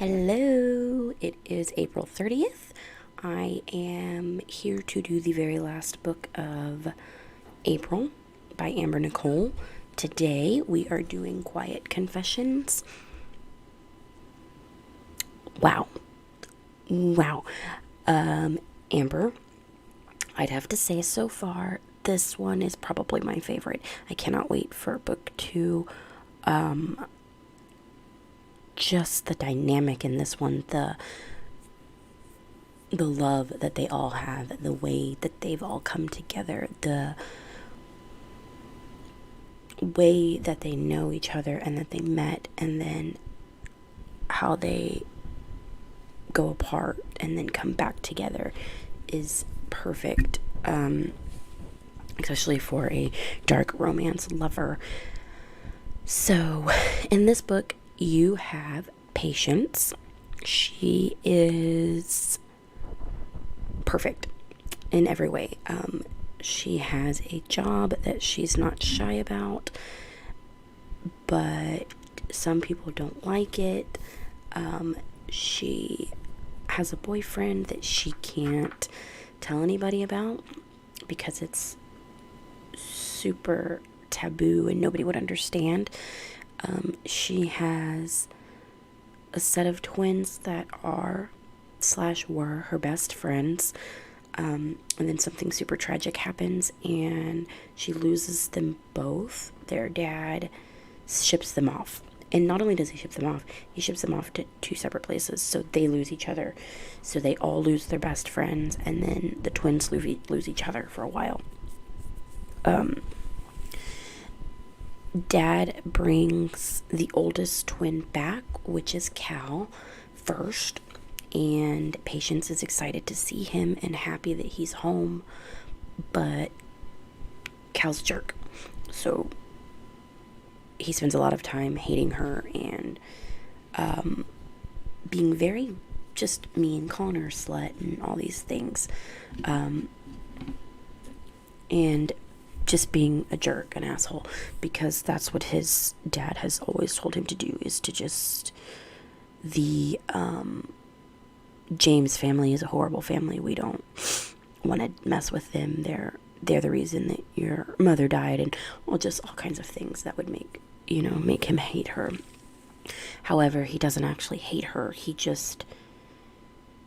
Hello, it is April 30th. I am here to do the very last book of April by Nicole. Today we are doing Quiet Confessions. Wow. Amber, I'd have to say so far, this one is probably my favorite. I cannot wait for book 2. Just the dynamic in this one, the love that they all have, the way that they've all come together, the way that they know each other and that they met, and then how they go apart and then come back together is perfect, especially for a dark romance lover. So in this book you have Patience. She is perfect in every way. She has a job that she's not shy about, but some people don't like it. She has a boyfriend that she can't tell anybody about because it's super taboo and nobody would understand. She has a set of twins that are / were her best friends, and then something super tragic happens and she loses them both. Their dad ships them off, and not only does he ship them off, he ships them off to 2 separate places, so they lose each other. So they all lose their best friends, and then the twins lose each other for a while. Dad brings the oldest twin back, which is Cal, first, and Patience is excited to see him and happy that he's home, but Cal's a jerk, so he spends a lot of time hating her and being very just mean, calling her a slut and all these things, and just being a jerk, an asshole, because that's what his dad has always told him to do, is to just, the James family is a horrible family. We don't want to mess with them. They're the reason that your mother died, and all kinds of things that would make him hate her. However, he doesn't actually hate her. He just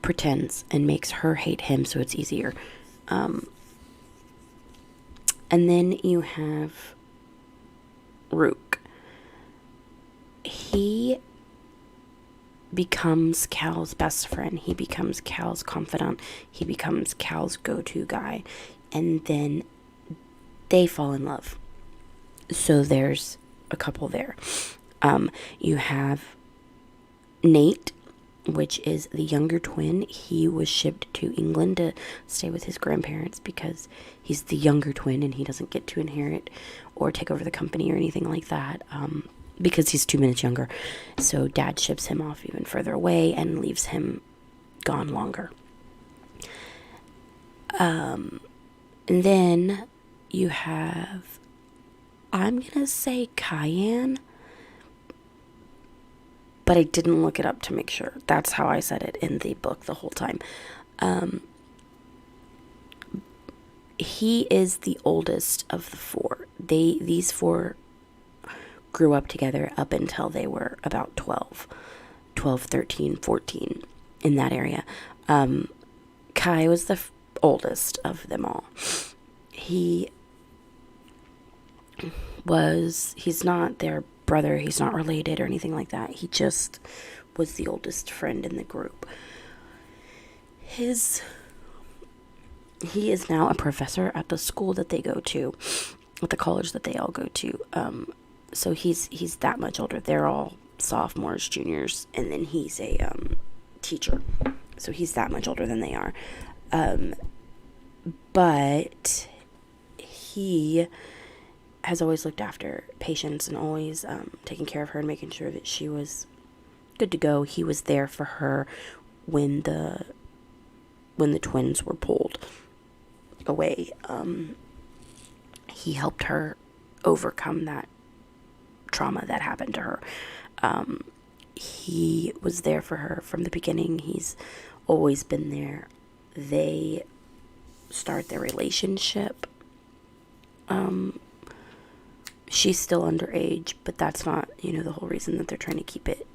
pretends and makes her hate him so it's easier. And then you have Rook. He becomes Cal's best friend. He becomes Cal's confidant. He becomes Cal's go-to guy. And then they fall in love. So there's a couple there. You have Nate, which is the younger twin. He was shipped to England to stay with his grandparents because he's the younger twin and he doesn't get to inherit or take over the company or anything like that, because he's 2 minutes younger. So Dad ships him off even further away and leaves him gone longer. And then you have, I'm gonna say Cayenne, but I didn't look it up to make sure. That's how I said it in the book the whole time. He is the oldest of the 4. These 4 grew up together up until they were about 12, 13, 14, in that area. Kai was the oldest of them all. He's not their brother, he's not related or anything like that. He just was the oldest friend in the group. He is now a professor at the school that they go to, at the college that they all go to. So he's that much older. They're all sophomores, juniors, and then he's a teacher. So he's that much older than they are. But he has always looked after Patience and always taken care of her and making sure that she was good to go. He was there for her when the twins were pulled away. He helped her overcome that trauma that happened to her. he was there for her from the beginning. He's always been there. They start their relationship. She's still underage, but that's not, the whole reason that they're trying to keep it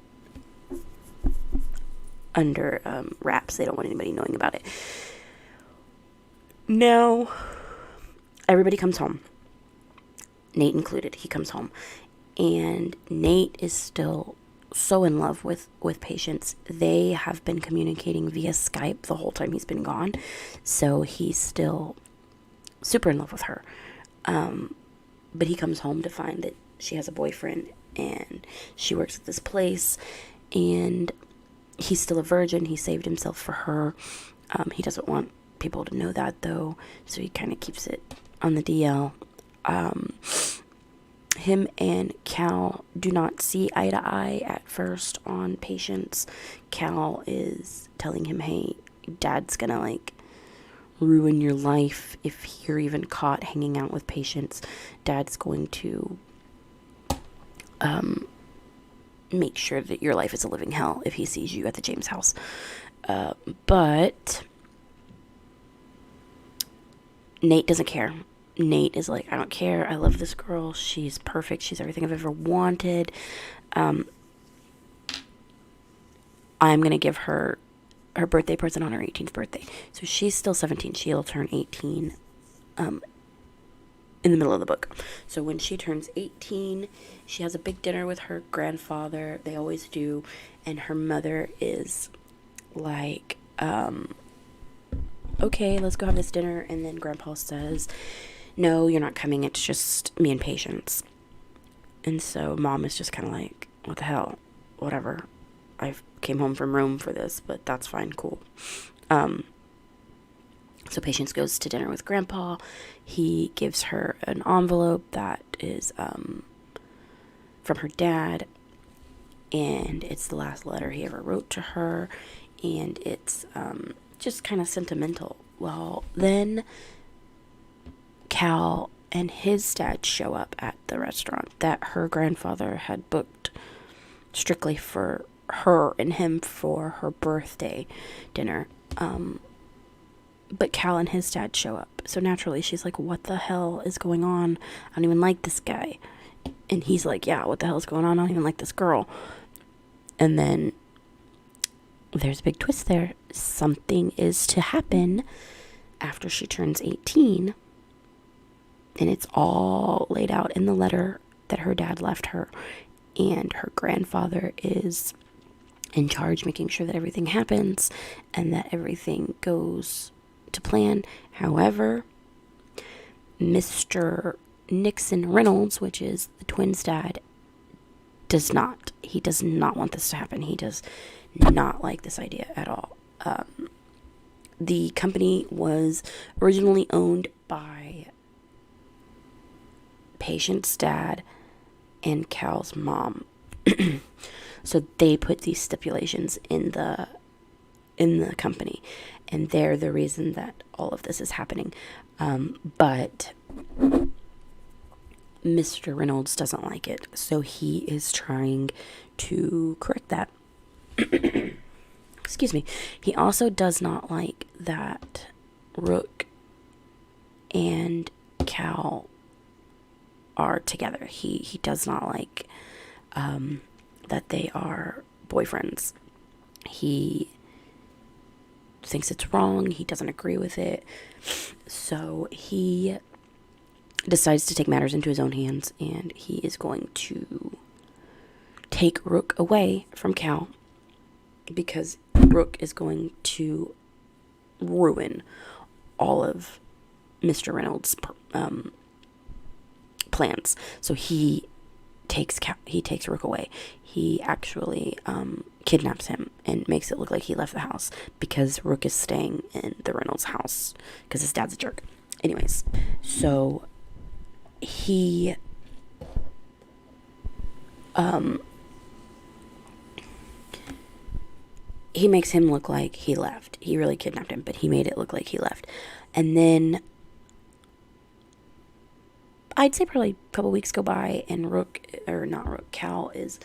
under wraps. They don't want anybody knowing about it. Now, everybody comes home. Nate included. He comes home. And Nate is still so in love with Patience. They have been communicating via Skype the whole time he's been gone. So he's still super in love with her. But he comes home to find that she has a boyfriend and she works at this place. And he's still a virgin. He saved himself for her. He doesn't want people to know that, though. So he kind of keeps it on the DL. Him and Cal do not see eye to eye at first on Patience. Cal is telling him, hey, Dad's gonna ruin your life if you're even caught hanging out with Patience. Dad's going to make sure that your life is a living hell if he sees you at the James house. But Nate doesn't care. Nate is like, I don't care. I love this girl. She's perfect. She's everything I've ever wanted. I'm going to give her birthday present on her 18th birthday. So she's still 17. She'll turn 18 in the middle of the book. So when she turns 18, she has a big dinner with her grandfather. They always do. And her mother is like, okay, let's go have this dinner. And then Grandpa says, no, you're not coming. It's just me and Patience. And so Mom is just kind of like, what the hell? Whatever. I came home from Rome for this, but that's fine. Cool. So Patience goes to dinner with Grandpa. He gives her an envelope that is from her dad. And it's the last letter he ever wrote to her. And it's just kind of sentimental. Well, then Cal and his dad show up at the restaurant that her grandfather had booked strictly for her and him for her birthday dinner. But Cal and his dad show up. So naturally she's like, what the hell is going on? I don't even like this guy. And he's like, yeah, what the hell is going on? I don't even like this girl. And then there's a big twist there. Something is to happen after she turns 18. And it's all laid out in the letter that her dad left her. And her grandfather is in charge, making sure that everything happens and that everything goes to plan. However, Mr. Nixon Reynolds, which is the twins' dad, does not. He does not want this to happen. He does not like this idea at all. The company was originally owned by Patient's dad and Cal's mom. So they put these stipulations in the company, and they're the reason that all of this is happening. But Mr. Reynolds doesn't like it, so he is trying to correct that. Excuse me. He also does not like that Rook and Cal are together. He does not like that they are boyfriends. He thinks it's wrong. He doesn't agree with it. So he decides to take matters into his own hands, and he is going to take Rook away from Cal because Rook is going to ruin all of Mr. Reynolds' plans. So he takes Rook away. He actually kidnaps him and makes it look like he left the house because Rook is staying in the Reynolds house because his dad's a jerk. Anyways, so he makes him look like he left. He really kidnapped him, but he made it look like he left. And then I'd say probably a couple weeks go by, and Cal is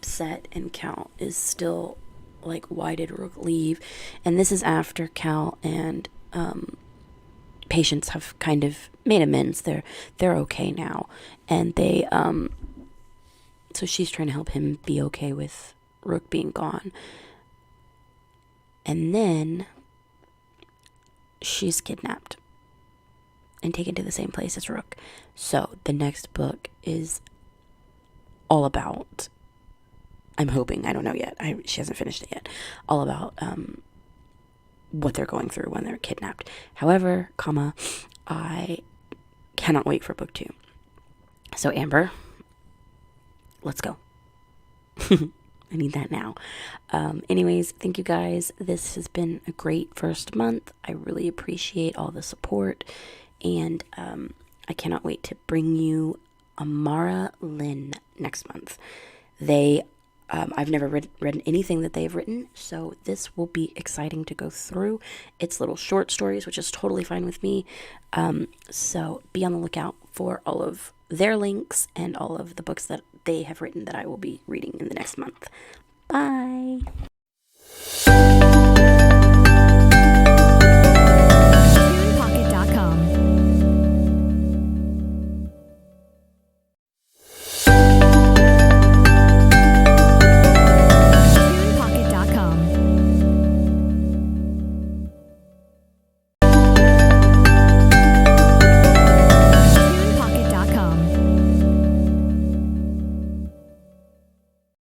upset, and Cal is still like, why did Rook leave? And this is after Cal and Patience have kind of made amends. They're okay now, and they so she's trying to help him be okay with Rook being gone. And then she's kidnapped and taken to the same place as Rook. So the next book is all about, I'm hoping, I don't know yet, she hasn't finished it yet, all about what they're going through when they're kidnapped. However, I cannot wait for book 2. So Amber, let's go. I need that now. Anyways, thank you guys. This has been a great first month. I really appreciate all the support, and I cannot wait to bring you Amara Lynn next month. I've never read anything that they've written, so this will be exciting to go through. It's little short stories, which is totally fine with me. So be on the lookout for all of their links and all of the books that they have written that I will be reading in the next month. Bye!